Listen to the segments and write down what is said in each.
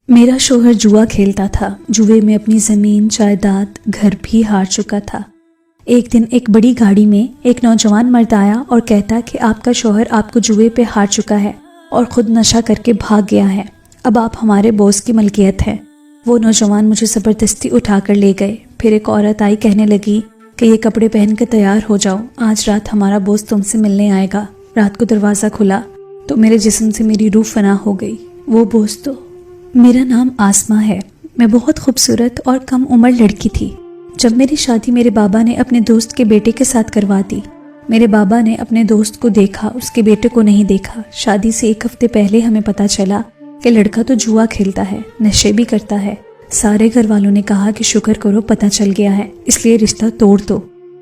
میرا شوہر جوا کھیلتا تھا. جوئے میں اپنی زمین، جائیداد، گھر بھی ہار چکا تھا. ایک دن ایک بڑی گاڑی میں ایک نوجوان مرد آیا اور کہتا کہ آپ کا شوہر آپ کو جوئے پہ ہار چکا ہے اور خود نشہ کر کے بھاگ گیا ہے. اب آپ ہمارے باس کی ملکیت ہیں. وہ نوجوان مجھے زبردستی اٹھا کر لے گئے. پھر ایک عورت آئی، کہنے لگی کہ یہ کپڑے پہن کے تیار ہو جاؤ، آج رات ہمارا باس تم سے ملنے آئے گا. رات کو دروازہ کھلا تو میرے جسم سے میری روح فنا ہو گئی. وہ باس تو میرا نام آسماء ہے. میں بہت خوبصورت اور کم عمر لڑکی تھی. جب میری شادی میرے بابا نے اپنے دوست کے بیٹے کے ساتھ کروا دی. میرے بابا نے اپنے دوست کو دیکھا، اس کے بیٹے کو نہیں دیکھا. شادی سے ایک ہفتے پہلے ہمیں پتہ چلا کہ لڑکا تو جوا کھیلتا ہے، نشے بھی کرتا ہے. سارے گھر والوں نے کہا کہ شکر کرو پتہ چل گیا ہے، اس لیے رشتہ توڑ دو.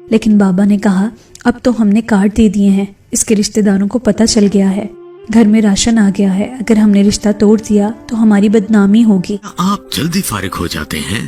لیکن بابا نے کہا اب تو ہم نے کارڈ دے دیے ہیں، اس کے رشتہ داروں کو پتہ چل گیا ہے، گھر میں راشن آ گیا ہے، اگر ہم نے رشتہ توڑ دیا تو ہماری بدنامی ہوگی. آپ جلدی فارغ ہو جاتے ہیں؟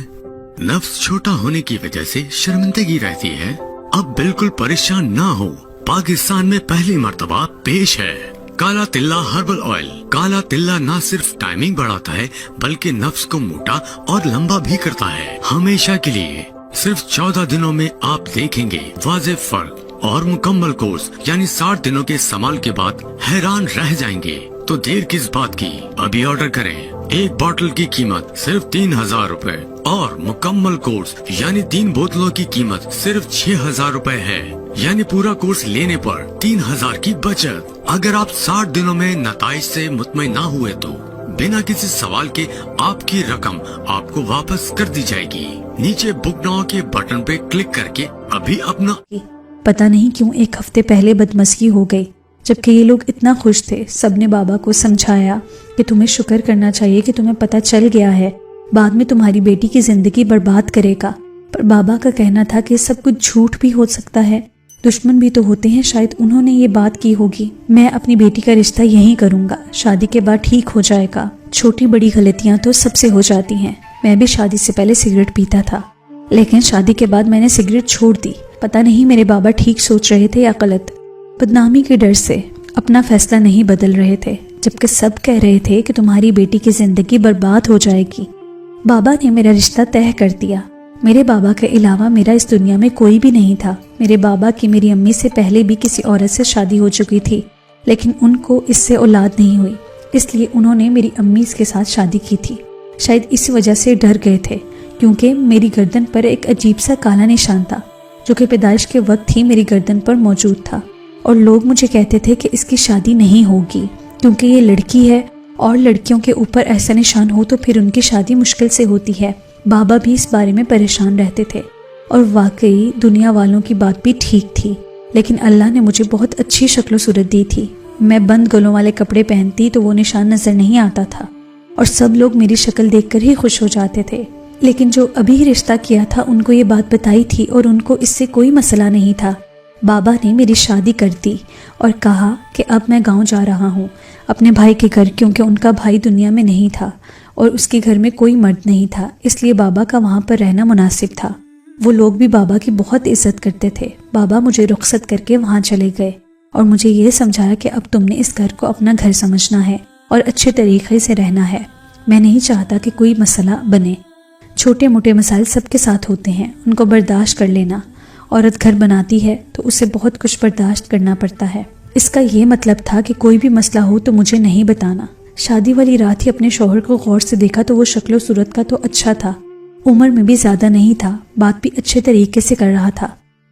نفس چھوٹا ہونے کی وجہ سے شرمندگی رہتی ہے. اب بالکل پریشان نہ ہو، پاکستان میں پہلی مرتبہ پیش ہے کالا تلا ہربل آئل. کالا تلا نہ صرف ٹائمنگ بڑھاتا ہے بلکہ نفس کو موٹا اور لمبا بھی کرتا ہے. ہمیشہ کے لیے صرف 14 دنوں میں آپ دیکھیں گے واضح فرق اور مکمل کورس یعنی 60 دنوں کے استعمال کے بعد حیران رہ جائیں گے. تو دیر کس بات کی، ابھی آرڈر کریں. ایک بوتل کی قیمت صرف 3000 روپے اور مکمل کورس یعنی 3 بوتلوں کی قیمت صرف 6000 روپے ہے. یعنی پورا کورس لینے پر 3000 کی بچت. اگر آپ 60 دنوں میں نتائج سے مطمئن نہ ہوئے تو بنا کسی سوال کے آپ کی رقم آپ کو واپس کر دی جائے گی. نیچے بک ناؤ کے بٹن پہ کلک کر کے ابھی اپنا پتہ نہیں کیوں ایک ہفتے پہلے بدمزگی ہو گئی. جبکہ یہ لوگ اتنا خوش تھے. سب نے بابا کو سمجھایا کہ تمہیں شکر کرنا چاہیے کہ تمہیں پتہ چل گیا ہے، بعد میں تمہاری بیٹی کی زندگی برباد کرے گا. پر بابا کا کہنا تھا کہ سب کچھ جھوٹ بھی ہو سکتا ہے، دشمن بھی تو ہوتے ہیں، شاید انہوں نے یہ بات کی ہوگی. میں اپنی بیٹی کا رشتہ یہیں کروں گا، شادی کے بعد ٹھیک ہو جائے گا. چھوٹی بڑی غلطیاں تو سب سے ہو جاتی ہیں. میں بھی شادی سے پہلے سگریٹ پیتا تھا، لیکن شادی کے بعد میں نے سگریٹ چھوڑ دی. پتہ نہیں میرے بابا ٹھیک سوچ رہے تھے یا غلط. بدنامی کے ڈر سے اپنا فیصلہ نہیں بدل رہے تھے، جبکہ سب کہہ رہے تھے کہ تمہاری بیٹی کی زندگی برباد ہو جائے گی. بابا نے میرا رشتہ طے کر دیا. میرے بابا کے علاوہ میرا اس دنیا میں کوئی بھی نہیں تھا. میرے بابا کی میری امی سے پہلے بھی کسی عورت سے شادی ہو چکی تھی، لیکن ان کو اس سے اولاد نہیں ہوئی، اس لیے انہوں نے میری امی کے ساتھ شادی کی تھی. شاید اسی وجہ سے ڈر گئے تھے، کیونکہ میری گردن پر ایک عجیب سا کالا نشان تھا جو کہ پیدائش کے وقت ہی میری گردن پر موجود تھا. اور لوگ مجھے کہتے تھے کہ اس کی شادی نہیں ہوگی کیونکہ یہ لڑکی ہے، اور لڑکیوں کے اوپر ایسا نشان ہو تو پھر ان کی شادی مشکل سے ہوتی ہے. بابا بھی اس بارے میں پریشان رہتے تھے، اور واقعی دنیا والوں کی بات بھی ٹھیک تھی. لیکن اللہ نے مجھے بہت اچھی شکل و صورت دی تھی. میں بند گلوں والے کپڑے پہنتی تو وہ نشان نظر نہیں آتا تھا، اور سب لوگ میری شکل دیکھ کر ہی خوش ہو جاتے تھے. لیکن جو ابھی رشتہ کیا تھا ان کو یہ بات بتائی تھی اور ان کو اس سے کوئی مسئلہ نہیں تھا. بابا نے میری شادی کر دی اور کہا کہ اب میں گاؤں جا رہا ہوں اپنے بھائی کے گھر، کیونکہ ان کا بھائی دنیا میں نہیں تھا اور اس کے گھر میں کوئی مرد نہیں تھا، اس لیے بابا کا وہاں پر رہنا مناسب تھا. وہ لوگ بھی بابا کی بہت عزت کرتے تھے. بابا مجھے رخصت کر کے وہاں چلے گئے اور مجھے یہ سمجھایا کہ اب تم نے اس گھر کو اپنا گھر سمجھنا ہے اور اچھے طریقے سے رہنا ہے. میں نہیں چاہتا کہ کوئی مسئلہ بنے. چھوٹے موٹے مسائل سب کے ساتھ ہوتے ہیں، ان کو برداشت کر لینا. عورت گھر بناتی ہے تو اسے بہت کچھ برداشت کرنا پڑتا ہے. اس کا یہ مطلب تھا کہ کوئی بھی مسئلہ ہو تو مجھے نہیں بتانا. شادی والی رات ہی اپنے شوہر کو غور سے دیکھا تو وہ شکل و صورت کا تو اچھا تھا، عمر میں بھی زیادہ نہیں تھا، بات بھی اچھے طریقے سے کر رہا تھا.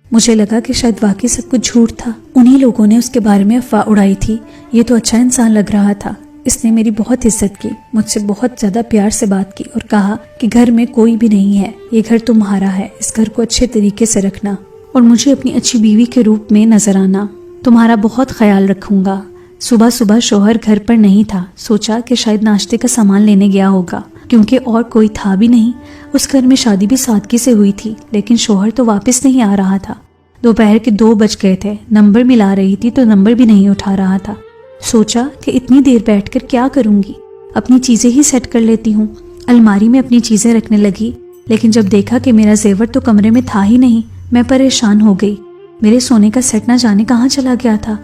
مجھے لگا کہ شاید واقعی سب کچھ جھوٹ تھا، انہی لوگوں نے اس کے بارے میں افواہ اڑائی تھی. یہ تو اچھا انسان لگ رہا تھا. اس نے میری بہت عزت کی، مجھ سے بہت زیادہ پیار سے بات کی اور کہا کہ گھر میں کوئی بھی نہیں ہے، یہ گھر تمہارا ہے، اس گھر کو اچھے طریقے سے رکھنا اور مجھے اپنی اچھی بیوی کے روپ میں نظر آنا. تمہارا بہت خیال رکھوں گا. صبح صبح شوہر گھر پر نہیں تھا. سوچا کہ شاید ناشتے کا سامان لینے گیا ہوگا کیونکہ اور کوئی تھا بھی نہیں. اس گھر میں شادی بھی سادگی سے ہوئی تھی، لیکن شوہر تو واپس نہیں آ رہا تھا. دوپہر کے 2 بج گئے تھے. نمبر ملا رہی تھی تو نمبر بھی نہیں اٹھا رہا تھا. سوچا کہ اتنی دیر بیٹھ کر کیا کروں گی، اپنی چیزیں ہی سیٹ کر لیتی ہوں. الماری میں اپنی چیزیں رکھنے لگی، لیکن جب دیکھا کہ میرا زیور تو کمرے میں تھا ہی نہیں، میں پریشان ہو گئی. میرے سونے کا سیٹ نہ جانے کہاں چلا گیا تھا.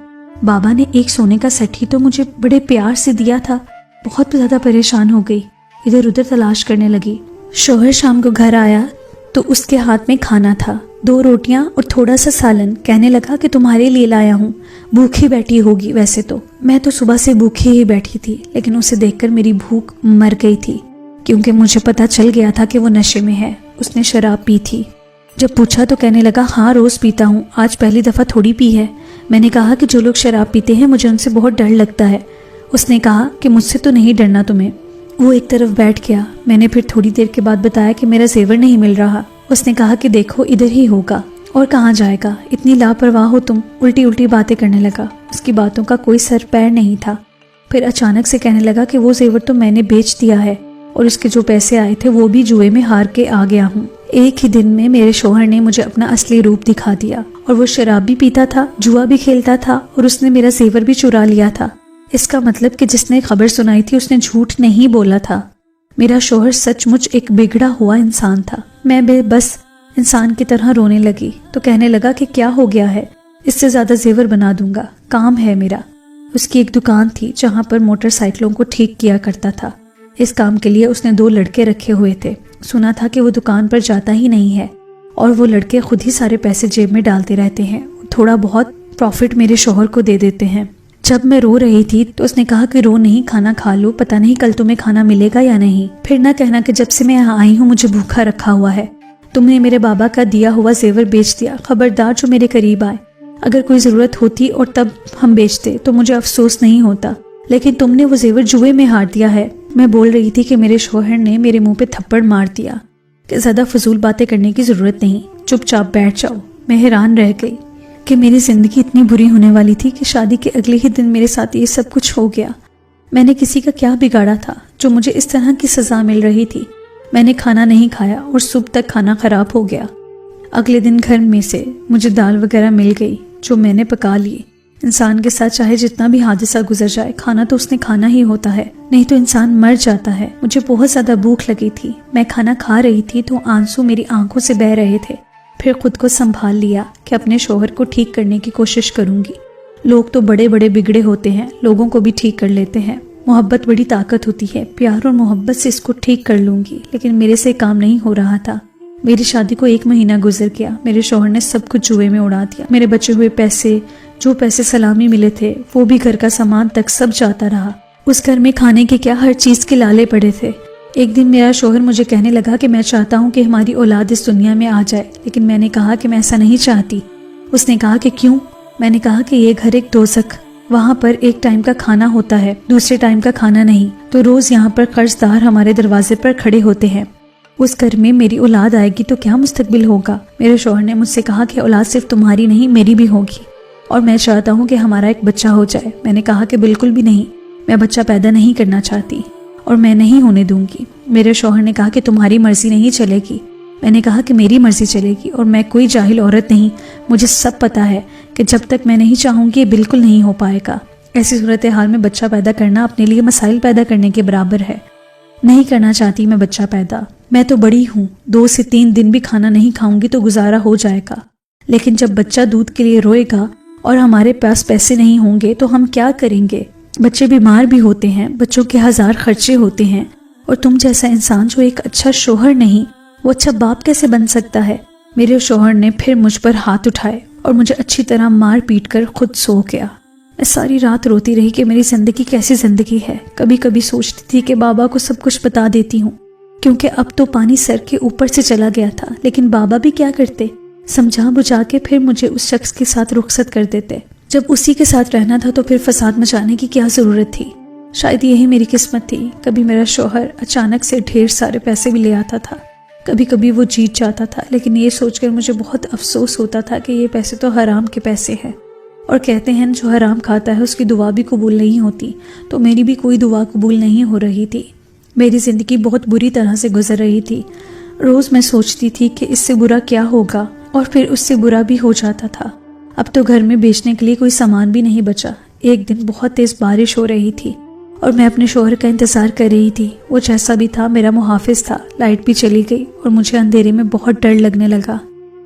بابا نے ایک سونے کا سیٹ ہی تو مجھے بڑے پیار سے دیا تھا. بہت زیادہ پریشان ہو گئی. इधर उधर तलाश करने लगी। शौहर शाम को घर आया तो उसके हाथ में खाना था, 2 रोटियां और थोड़ा सा सालन। कहने लगा कि तुम्हारे लिए लाया हूँ, भूखी बैठी होगी। वैसे तो मैं तो सुबह से भूखी ही बैठी थी, लेकिन उसे देखकर मेरी भूख मर गई थी, क्योंकि मुझे पता चल गया था कि वो नशे में है। उसने शराब पी थी। जब पूछा तो कहने लगा, हाँ रोज पीता हूँ, आज पहली दफा थोड़ी पी है। मैंने कहा कि जो लोग शराब पीते हैं मुझे उनसे बहुत डर लगता है। उसने कहा कि मुझसे तो नहीं डरना तुम्हें। वो एक तरफ बैठ गया। मैंने फिर थोड़ी देर के बाद बताया कि मेरा जेवर नहीं मिल रहा। उसने कहा कि देखो इधर ही होगा, और कहाँ जाएगा, इतनी लापरवाह हो तुम। उल्टी उल्टी बातें करने लगा। उसकी बातों का कोई सर पैर नहीं था। फिर अचानक से कहने लगा कि वो जेवर तो मैंने बेच दिया है, और उसके जो पैसे आए थे वो भी जुए में हार के आ गया हूँ। एक ही दिन में मेरे शौहर ने मुझे अपना असली रूप दिखा दिया, और वो शराब भी पीता था, जुआ भी खेलता था, और उसने मेरा जेवर भी चुरा लिया था। इसका मतलब कि जिसने खबर सुनाई थी उसने झूठ नहीं बोला था। मेरा शौहर सचमुच एक बिगड़ा हुआ इंसान था। मैं बस इंसान की तरह रोने लगी तो कहने लगा कि क्या हो गया है, इससे ज्यादा जेवर बना दूंगा, काम है मेरा। उसकी एक दुकान थी जहां पर मोटरसाइकिलों को ठीक किया करता था। इस काम के लिए उसने 2 लड़के रखे हुए थे। सुना था कि वो दुकान पर जाता ही नहीं है, और वो लड़के खुद ही सारे पैसे जेब में डालते रहते हैं। थोड़ा बहुत प्रॉफिट मेरे शौहर को दे देते हैं। जब मैं रो रही थी तो उसने कहा कि रो नहीं, खाना खा लो, पता नहीं कल तुम्हें खाना मिलेगा या नहीं। फिर ना कहना कि जब से मैं यहाँ आई हूँ मुझे भूखा रखा हुआ है। तुमने मेरे बाबा का दिया हुआ जेवर बेच दिया। खबरदार जो मेरे करीब आए। अगर कोई जरूरत होती और तब हम बेचते तो मुझे अफसोस नहीं होता, लेकिन तुमने वो जेवर जुए में हार दिया है। मैं बोल रही थी कि मेरे शौहर ने मेरे मुंह पे थप्पड़ मार दिया कि ज्यादा फजूल बातें करने की जरूरत नहीं, चुपचाप बैठ जाओ। मैं हैरान रह गई कि मेरी जिंदगी इतनी बुरी होने वाली थी कि शादी के अगले ही दिन मेरे साथ ये सब कुछ हो गया। मैंने किसी का क्या बिगाड़ा था जो मुझे इस तरह की सजा मिल रही थी। मैंने खाना नहीं खाया और सुबह तक खाना खराब हो गया। अगले दिन घर में से मुझे दाल वगैरह मिल गई जो मैंने पका ली। इंसान के साथ चाहे जितना भी हादसा गुजर जाए, खाना तो उसने खाना ही होता है, नहीं तो इंसान मर जाता है। मुझे बहुत ज्यादा भूख लगी थी। मैं खाना खा रही थी तो आंसू मेरी आंखों से बह रहे थे। फिर खुद को संभाल लिया कि अपने शौहर को ठीक करने की कोशिश करूंगी। लोग तो बड़े बड़े बिगड़े होते हैं, लोगों को भी ठीक कर लेते हैं। मोहब्बत बड़ी ताकत होती है, प्यार और मोहब्बत से इसको ठीक कर लूंगी, लेकिन मेरे से काम नहीं हो रहा था। मेरी शादी को 1 महीना गुजर गया। मेरे शौहर ने सब कुछ जुए में उड़ा दिया। मेरे बचे हुए पैसे, जो पैसे सलामी मिले थे, वो भी घर का सामान तक सब जाता रहा। उस घर में खाने के क्या हर चीज के लाले पड़े थे। एक दिन मेरा शौहर मुझे कहने लगा कि मैं चाहता हूँ कि हमारी औलाद इस दुनिया में आ जाए, लेकिन मैंने कहा कि मैं ऐसा नहीं चाहती। उसने कहा कि क्यों? मैंने कहा कि ये घर एक दोज़ख, वहाँ पर एक टाइम का खाना होता है, दूसरे टाइम का खाना नहीं। तो रोज यहाँ पर कर्जदार हमारे दरवाजे पर खड़े होते हैं। उस घर में मेरी औलाद आएगी तो क्या मुस्तकबिल होगा? मेरे शौहर ने मुझसे कहा कि औलाद सिर्फ तुम्हारी नहीं मेरी भी होगी, और मैं चाहता हूँ कि हमारा एक बच्चा हो जाए। मैंने कहा कि बिल्कुल भी नहीं, मैं बच्चा पैदा नहीं करना चाहती और मैं नहीं होने दूंगी। मेरे शौहर ने कहा कि तुम्हारी मर्जी नहीं चलेगी। मैंने कहा कि मेरी मर्जी चलेगी, और मैं कोई जाहिल औरत नहीं, मुझे सब पता है कि जब तक मैं नहीं चाहूंगी ये बिल्कुल नहीं हो पाएगा। ऐसी सूरत हाल में बच्चा पैदा करना अपने लिए मसाइल पैदा करने के बराबर है। नहीं करना चाहती मैं बच्चा पैदा। मैं तो बड़ी हूँ, 2 से 3 दिन भी खाना नहीं खाऊंगी तो गुजारा हो जाएगा, लेकिन जब बच्चा दूध के लिए रोएगा और हमारे पास पैसे नहीं होंगे तो हम क्या करेंगे? बच्चे बीमार भी होते हैं, बच्चों के 1000 खर्चे होते हैं, और तुम जैसा इंसान जो एक अच्छा शौहर नहीं, वो अच्छा बाप कैसे बन सकता है? मेरे शौहर ने फिर मुझ पर हाथ उठाए और मुझे अच्छी तरह मार पीट कर खुद सो गया। मैं सारी रात रोती रही कि मेरी जिंदगी कैसी जिंदगी है। कभी कभी सोचती थी कि बाबा को सब कुछ बता देती हूँ, क्योंकि अब तो पानी सर के ऊपर से चला गया था। लेकिन बाबा भी क्या करते, समझा बुझा के फिर मुझे उस शख्स के साथ रुखसत कर देते। जब उसी के साथ रहना था तो फिर फसाद मचाने की क्या जरूरत थी? शायद यही मेरी किस्मत थी। कभी मेरा शौहर अचानक से ढेर सारे पैसे भी ले आता था, कभी कभी वो जीत जाता था, लेकिन ये सोचकर मुझे बहुत अफसोस होता था कि ये पैसे तो हराम के पैसे हैं, और कहते हैं जो हराम खाता है उसकी दुआ भी कबूल नहीं होती। तो मेरी भी कोई दुआ कबूल नहीं हो रही थी। मेरी जिंदगी बहुत बुरी तरह से गुजर रही थी। रोज मैं सोचती थी कि इससे बुरा क्या होगा, और फिर उससे बुरा भी हो जाता था। अब तो घर में बेचने के लिए कोई सामान भी नहीं बचा। एक दिन बहुत तेज बारिश हो रही थी और मैं अपने शौहर का इंतजार कर रही थी। वो जैसा भी था मेरा मुहाफिज था। लाइट भी चली गई और मुझे अंधेरे में बहुत डर लगने लगा।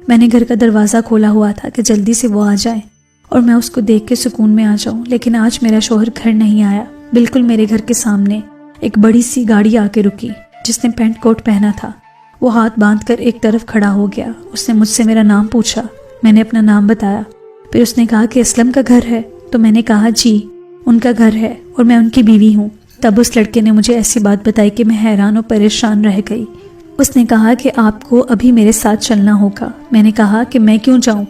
मैंने घर का दरवाजा खोला हुआ था कि जल्दी से वो आ जाए और मैं उसको देख के सुकून में आ जाऊं, लेकिन आज मेरा शौहर घर नहीं आया। बिल्कुल मेरे घर के सामने एक बड़ी सी गाड़ी आके रुकी जिसने पैंट कोट पहना था। वो हाथ बांधकर एक तरफ खड़ा हो गया। उसने मुझसे मेरा नाम पूछा। मैंने अपना नाम बताया। फिर उसने कहा कि असलम का घर है। तो मैंने कहा जी, उनका घर है और मैं उनकी बीवी हूँ। तब उस लड़के ने मुझे ऐसी बात बताई कि मैं हैरान और परेशान रह गई। उसने कहा कि आपको अभी मेरे साथ चलना होगा। मैंने कहा कि मैं क्यों जाऊं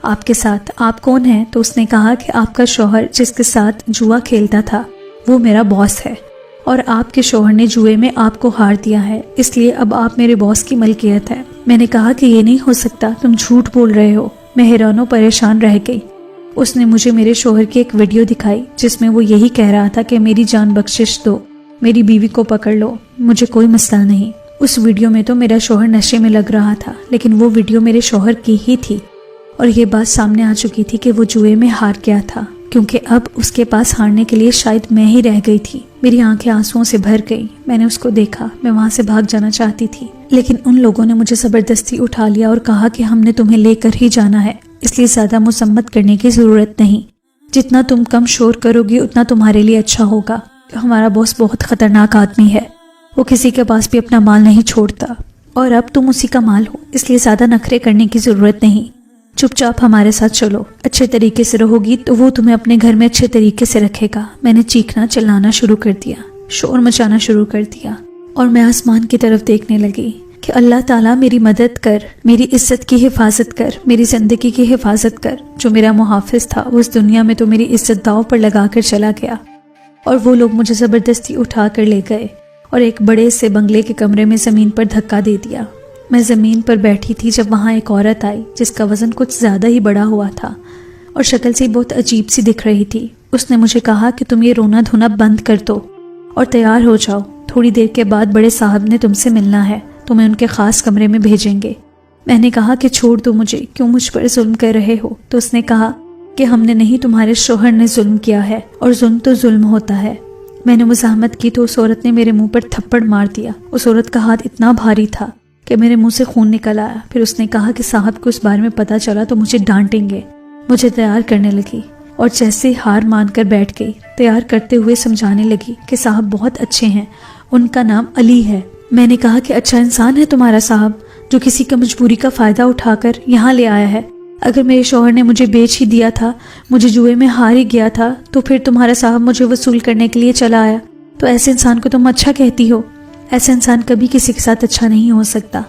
आपके साथ, आप कौन हैं? तो उसने कहा कि आपका शौहर जिसके साथ जुआ खेलता था वो मेरा बॉस है और आपके शौहर ने जुए में आपको हार दिया है, इसलिए अब आप मेरे बॉस की मलकियत है। मैंने कहा कि ये नहीं हो सकता, तुम झूठ बोल रहे हो। मैं हैरान और परेशान रह गई। उसने मुझे मेरे शौहर की एक वीडियो दिखाई जिसमें वो यही कह रहा था कि मेरी जान बख्शिश दो, मेरी बीवी को पकड़ लो, मुझे कोई मसला नहीं। उस वीडियो में तो मेरा शौहर नशे में लग रहा था, लेकिन वो वीडियो मेरे शौहर की ही थी और ये बात सामने आ चुकी थी कि वो जुए में हार गया था, क्योंकि अब उसके पास हारने के लिए शायद मैं ही रह गई थी। मेरी आंखें आंसुओं से भर गई। मैंने उसको देखा। मैं वहां से भाग जाना चाहती थी, लेकिन उन लोगों ने मुझे जबरदस्ती उठा लिया और कहा कि हमने तुम्हें लेकर ही जाना है, इसलिए ज्यादा मुसम्मत करने की जरूरत नहीं। जितना तुम कम शोर करोगी उतना तुम्हारे लिए अच्छा होगा। हमारा बॉस बहुत खतरनाक आदमी है, वो किसी के पास भी अपना माल नहीं छोड़ता और अब तुम उसी का माल हो, इसलिए ज्यादा नखरे करने की जरूरत नहीं। चुपचाप हमारे साथ चलो, अच्छे तरीके से रहोगी तो वो तुम्हें अपने घर में अच्छे तरीके से रखेगा। मैंने चीखना चिल्लाना शुरू कर दिया, शोर मचाना शुरू कर दिया और मैं आसमान की तरफ देखने लगी कि अल्लाह ताला मेरी मदद कर, मेरी इज्जत की हिफाजत कर, मेरी जिंदगी की हिफाजत कर। जो मेरा मुहाफिज था वो इस दुनिया में तो मेरी इज्जत दांव पर लगा कर चला गया और वो लोग मुझे जबरदस्ती उठा कर ले गए और एक बड़े से बंगले के कमरे में जमीन पर धक्का दे दिया। मैं जमीन पर बैठी थी जब वहां एक औरत आई जिसका वजन कुछ ज्यादा ही बड़ा हुआ था और शक्ल से बहुत अजीब सी दिख रही थी। उसने मुझे कहा कि तुम ये रोना धोना बंद कर दो और तैयार हो जाओ, थोड़ी देर के बाद बड़े साहब ने तुमसे मिलना है, तुम्हें उनके खास कमरे में भेजेंगे। मैंने कहा कि छोड़ दो मुझे, क्यों मुझ पर जुल्म कर रहे हो? तो उसने कहा कि हमने नहीं, तुम्हारे शौहर ने जुल्म किया है और जुल्म तो जुल्म होता है। मैंने मुज़ाहमत की तो उस औरत ने मेरे मुंह पर थप्पड़ मार दिया। उस औरत का हाथ इतना भारी था कि मेरे मुंह से खून निकल आया। फिर उसने कहा कि साहब को इस बारे में पता चला तो मुझे डांटेंगे। मुझे तैयार करने लगी और जैसे हार मानकर बैठ गई, तैयार करते हुए समझाने लगी कि साहब बहुत अच्छे हैं, उनका नाम अली है। मैंने कहा कि अच्छा इंसान है तुम्हारा साहब, जो किसी का मजबूरी का फायदा उठाकर यहाँ ले आया है। अगर मेरे शौहर ने मुझे बेच ही दिया था, मुझे जुए में हार ही गया था, तो फिर तुम्हारा साहब मुझे वसूल करने के लिए चला आया, तो ऐसे इंसान को तुम अच्छा कहती हो? ऐसा इंसान कभी किसी के साथ अच्छा नहीं हो सकता।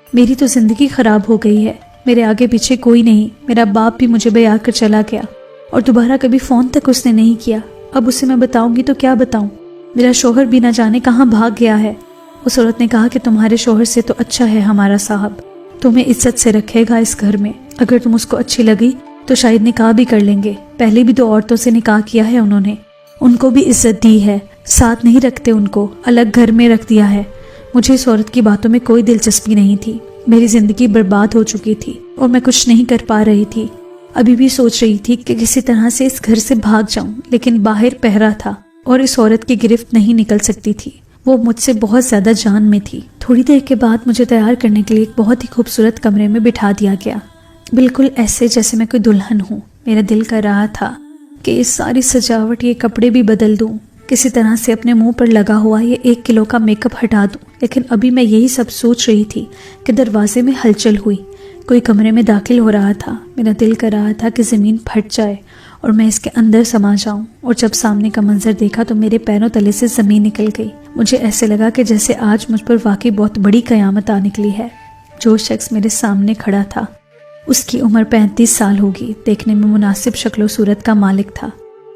मेरी तो जिंदगी खराब हो गई है, मेरे आगे पीछे कोई नहीं। मेरा बाप भी मुझे बया कर चला गया और दोबारा कभी फोन तक उसने नहीं किया। अब उसे मैं बताऊंगी तो क्या बताऊं? मेरा शौहर भी न जाने कहाँ भाग गया है। उस औरत ने कहा कि तुम्हारे शौहर से तो अच्छा है हमारा साहब, तुम्हें इज्जत से रखेगा इस घर में। अगर तुम उसको अच्छी लगी तो शायद निकाह भी कर लेंगे। पहले भी 2 औरतों से निकाह किया है उन्होंने, उनको भी इज्जत दी है, साथ नहीं रखते, उनको अलग घर में रख दिया है। मुझे इस औरत की बातों में कोई दिलचस्पी नहीं थी। मेरी जिंदगी बर्बाद हो चुकी थी और मैं कुछ नहीं कर पा रही थी। अभी भी सोच रही थी कि किसी तरह से इस घर से भाग जाऊं, लेकिन बाहर पहरा था और इस औरत की गिरफ्त नहीं निकल सकती थी। वो मुझसे बहुत ज्यादा जान में थी। थोड़ी देर के बाद मुझे तैयार करने के लिए एक बहुत ही खूबसूरत कमरे में बिठा दिया गया, बिल्कुल ऐसे जैसे मैं कोई दुल्हन हूँ। मेरा दिल कर रहा था कि ये सारी सजावट, ये कपड़े भी बदल दूं, किसी तरह से अपने मुंह पर लगा हुआ ये 1 किलो का मेकअप हटा दूं। लेकिन अभी मैं यही सब सोच रही थी कि दरवाजे में हलचल हुई। कोई कमरे में दाखिल हो रहा था। मेरा दिल कर रहा था कि ज़मीन फट जाए और मैं इसके अंदर समा जाऊं। और जब सामने का मंजर देखा तो मेरे पैरों तले से ज़मीन निकल गई। मुझे ऐसे लगा कि जैसे आज मुझ पर वाकई बहुत बड़ी कयामत आ निकली है। जो शख्स मेरे सामने खड़ा था उसकी उम्र 35 साल होगी, देखने में मुनासिब शक्ल और सूरत का मालिक था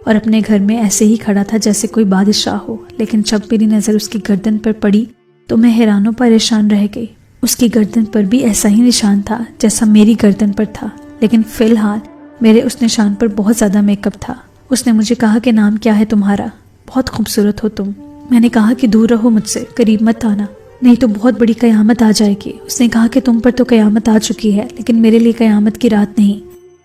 और अपने घर में ऐसे ही खड़ा था जैसे कोई बादशाह हो। लेकिन जब मेरी नज़र उसकी गर्दन पर पड़ी तो मैं हैरान परेशान रह गई। उसकी गर्दन पर भी ऐसा ही निशान था जैसा मेरी गर्दन पर था, लेकिन फिलहाल मेरे उस निशान पर बहुत ज़्यादा मेकअप था। उसने मुझे कहा कि नाम क्या है तुम्हारा? बहुत खूबसूरत हो तुम। मैंने कहा कि दूर रहो मुझसे, करीब मत आना, नहीं तो बहुत बड़ी कयामत आ जाएगी। उसने कहा कि तुम पर तो कयामत आ चुकी है, लेकिन मेरे लिए कयामत की रात नहीं।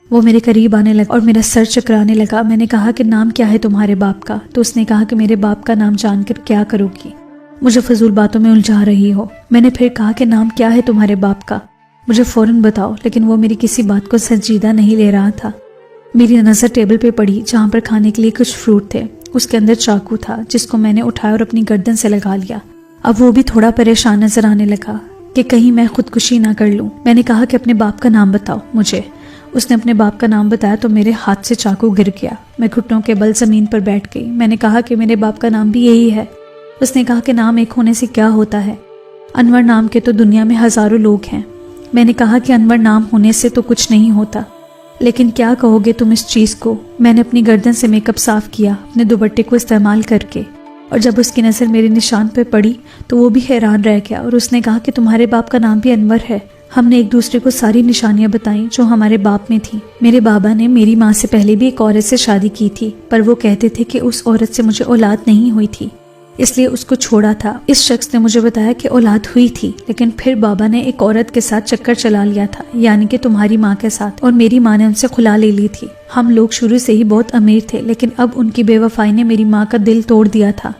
वो मेरे करीब आने लगा और मेरा सर चकराने लगा। मैंने कहा कि नाम क्या है तुम्हारे बाप का? तो उसने कहा कि मेरे बाप का नाम जानकर क्या करोगी, मुझे फजूल बातों में उलझा रही हो। मैंने फिर कहा कि नाम क्या है तुम्हारे बाप का, मुझे फौरन बताओ। लेकिन वो मेरी किसी बात को संजीदा नहीं ले रहा था। मेरी नज़र टेबल पे पड़ी जहाँ पर खाने के लिए कुछ फ्रूट थे। اس کے اندر چاقو تھا جس کو میں نے اٹھایا اور اپنی گردن سے لگا لیا۔ اب وہ بھی تھوڑا پریشان نظر آنے لگا کہ کہیں میں خودکشی نہ کر لوں۔ میں نے کہا کہ اپنے باپ کا نام بتاؤ مجھے۔ اس نے اپنے باپ کا نام بتایا تو میرے ہاتھ سے چاقو گر گیا۔ میں گھٹنوں کے بل زمین پر بیٹھ گئی۔ میں نے کہا کہ میرے باپ کا نام بھی یہی ہے۔ اس نے کہا کہ نام ایک ہونے سے کیا ہوتا ہے، انور نام کے تو دنیا میں ہزاروں لوگ ہیں۔ میں نے کہا کہ انور نام ہونے سے تو کچھ نہیں ہوتا، لیکن کیا کہو گے تم اس چیز کو؟ میں نے اپنی گردن سے میک اپ صاف کیا اپنے دوپٹے کو استعمال کر کے، اور جب اس کی نظر میرے نشان پہ پڑی تو وہ بھی حیران رہ گیا، اور اس نے کہا کہ تمہارے باپ کا نام بھی انور ہے۔ ہم نے ایک دوسرے کو ساری نشانیاں بتائیں جو ہمارے باپ میں تھیں۔ میرے بابا نے میری ماں سے پہلے بھی ایک عورت سے شادی کی تھی، پر وہ کہتے تھے کہ اس عورت سے مجھے اولاد نہیں ہوئی تھی، اس لیے اس کو چھوڑا تھا۔ اس شخص نے مجھے بتایا کہ اولاد ہوئی تھی، لیکن پھر بابا نے ایک عورت کے ساتھ چکر چلا لیا تھا، یعنی کہ تمہاری ماں کے ساتھ، اور میری ماں نے ان سے خلا لے لی تھی۔ ہم لوگ شروع سے ہی بہت امیر تھے، لیکن اب ان کی بے وفائی نے میری ماں کا دل توڑ دیا تھا،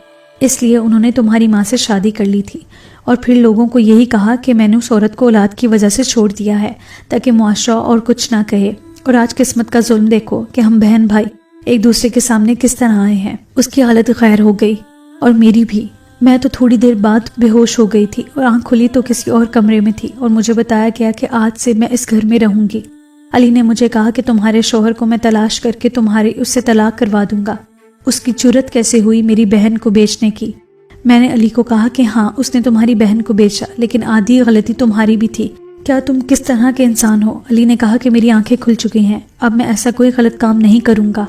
اس لیے انہوں نے تمہاری ماں سے شادی کر لی تھی، اور پھر لوگوں کو یہی کہا کہ میں نے اس عورت کو اولاد کی وجہ سے چھوڑ دیا ہے تاکہ معاشرہ اور کچھ نہ کہے۔ اور آج قسمت کا ظلم دیکھو کہ ہم بہن بھائی ایک دوسرے کے سامنے کس طرح آئے ہیں۔ اس کی حالت غیر ہو گئی اور میری بھی۔ میں تو تھوڑی دیر بعد بے ہوش ہو گئی تھی اور آنکھ کھلی تو کسی اور کمرے میں تھی، اور مجھے بتایا گیا کہ آج سے میں اس گھر میں رہوں گی۔ علی نے مجھے کہا کہ تمہارے شوہر کو میں تلاش کر کے اس سے طلاق کروا دوں گا۔ اس کی جرت کیسے ہوئی میری بہن کو بیچنے کی؟ میں نے علی کو کہا کہ ہاں اس نے تمہاری بہن کو بیچا، لیکن آدھی غلطی تمہاری بھی تھی۔ کیا تم کس طرح کے انسان ہو؟ علی نے کہا کہ میری آنکھیں کھل چکی ہیں، اب میں ایسا کوئی غلط کام نہیں کروں گا۔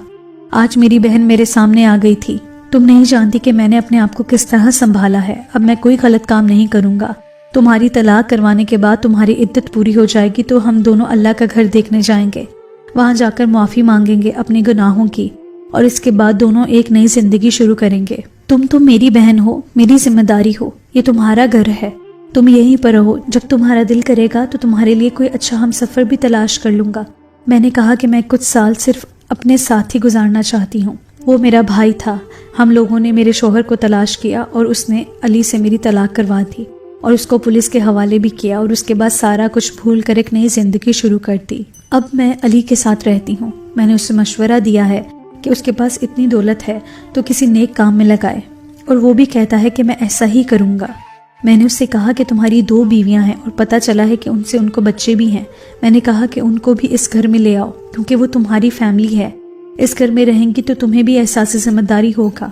آج میری بہن میرے سامنے آ گئی تھی، تم نہیں جانتی کہ میں نے اپنے آپ کو کس طرح سنبھالا ہے۔ اب میں کوئی غلط کام نہیں کروں گا۔ تمہاری طلاق کروانے کے بعد تمہاری عدت پوری ہو جائے گی تو ہم دونوں اللہ کا گھر دیکھنے جائیں گے، وہاں جا کر معافی مانگیں گے اپنے گناہوں کی، اور اس کے بعد دونوں ایک نئی زندگی شروع کریں گے۔ تم تو میری بہن ہو، میری ذمہ داری ہو، یہ تمہارا گھر ہے، تم یہیں پر رہو۔ جب تمہارا دل کرے گا تو تمہارے لیے کوئی اچھا ہم سفر بھی تلاش کر لوں گا۔ میں نے کہا کہ میں کچھ سال صرف اپنے ساتھ ہی گزارنا چاہتی ہوں۔ وہ میرا بھائی تھا۔ ہم لوگوں نے میرے شوہر کو تلاش کیا اور اس نے علی سے میری طلاق کروا دی اور اس کو پولیس کے حوالے بھی کیا، اور اس کے بعد سارا کچھ بھول کر ایک نئی زندگی شروع کر دی۔ اب میں علی کے ساتھ رہتی ہوں۔ میں نے اسے مشورہ دیا ہے کہ اس کے پاس اتنی دولت ہے تو کسی نیک کام میں لگائے، اور وہ بھی کہتا ہے کہ میں ایسا ہی کروں گا۔ میں نے اس سے کہا کہ تمہاری 2 بیویاں ہیں اور پتہ چلا ہے کہ ان کو بچے بھی ہیں۔ میں نے کہا کہ ان کو بھی اس گھر میں لے آؤ کیونکہ وہ تمہاری فیملی ہے، اس گھر میں رہیں گی تو تمہیں بھی احساس ذمہ داری ہوگا۔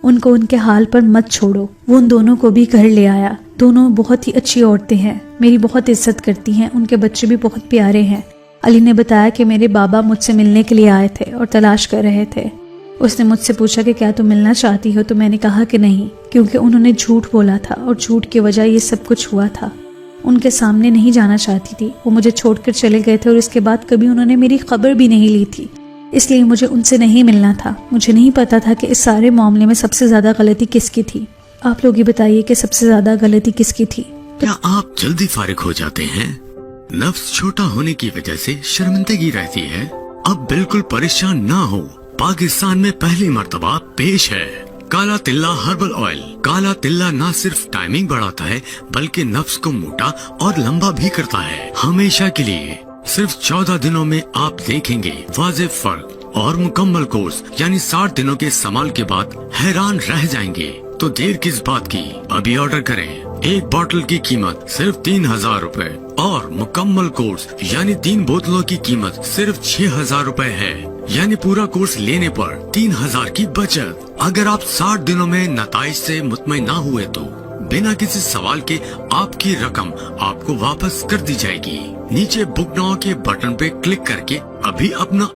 ان کو ان کے حال پر مت چھوڑو۔ وہ ان دونوں کو بھی گھر لے آیا۔ دونوں بہت ہی اچھی عورتیں ہیں، میری بہت عزت کرتی ہیں، ان کے بچے بھی بہت پیارے ہیں۔ علی نے بتایا کہ میرے بابا مجھ سے ملنے کے لیے آئے تھے اور تلاش کر رہے تھے۔ اس نے مجھ سے پوچھا کہ کیا تم ملنا چاہتی ہو، تو میں نے کہا کہ نہیں، کیونکہ انہوں نے جھوٹ بولا تھا اور جھوٹ کی وجہ یہ سب کچھ ہوا تھا۔ ان کے سامنے نہیں جانا چاہتی تھی، وہ مجھے چھوڑ کر چلے گئے تھے اور اس کے بعد کبھی انہوں نے میری خبر بھی نہیں لی تھی، اس لیے مجھے ان سے نہیں ملنا تھا۔ مجھے نہیں پتا تھا کہ اس سارے معاملے میں سب سے زیادہ غلطی کس کی تھی۔ آپ لوگ ہی بتائیے کہ سب سے زیادہ غلطی کس کی تھی؟ کیا آپ جلدی فارغ ہو جاتے ہیں؟ نفس چھوٹا ہونے کی وجہ سے شرمندگی رہتی ہے؟ اب بالکل پریشان نہ ہو، پاکستان میں پہلی مرتبہ پیش ہے کالا تلا ہربل آئل۔ کالا تلا نہ صرف ٹائمنگ بڑھاتا ہے بلکہ نفس کو موٹا اور لمبا بھی کرتا ہے، ہمیشہ کے لیے۔ صرف 14 دنوں میں آپ دیکھیں گے واضح فرق، اور مکمل کورس یعنی 60 دنوں کے استعمال کے بعد حیران رہ جائیں گے۔ تو دیر کس بات کی، ابھی آرڈر کریں۔ ایک بوتل کی قیمت صرف 3000 روپے اور مکمل کورس یعنی 3 بوتلوں کی قیمت صرف 6000 روپے ہے، یعنی پورا کورس لینے پر 3000 کی بچت۔ اگر آپ 60 دنوں میں نتائج سے مطمئن نہ ہوئے تو بنا کسی سوال کے آپ کی رقم آپ کو واپس کر دی جائے گی۔ نیچے بک ناؤ کے بٹن پہ کلک کر کے ابھی اپنا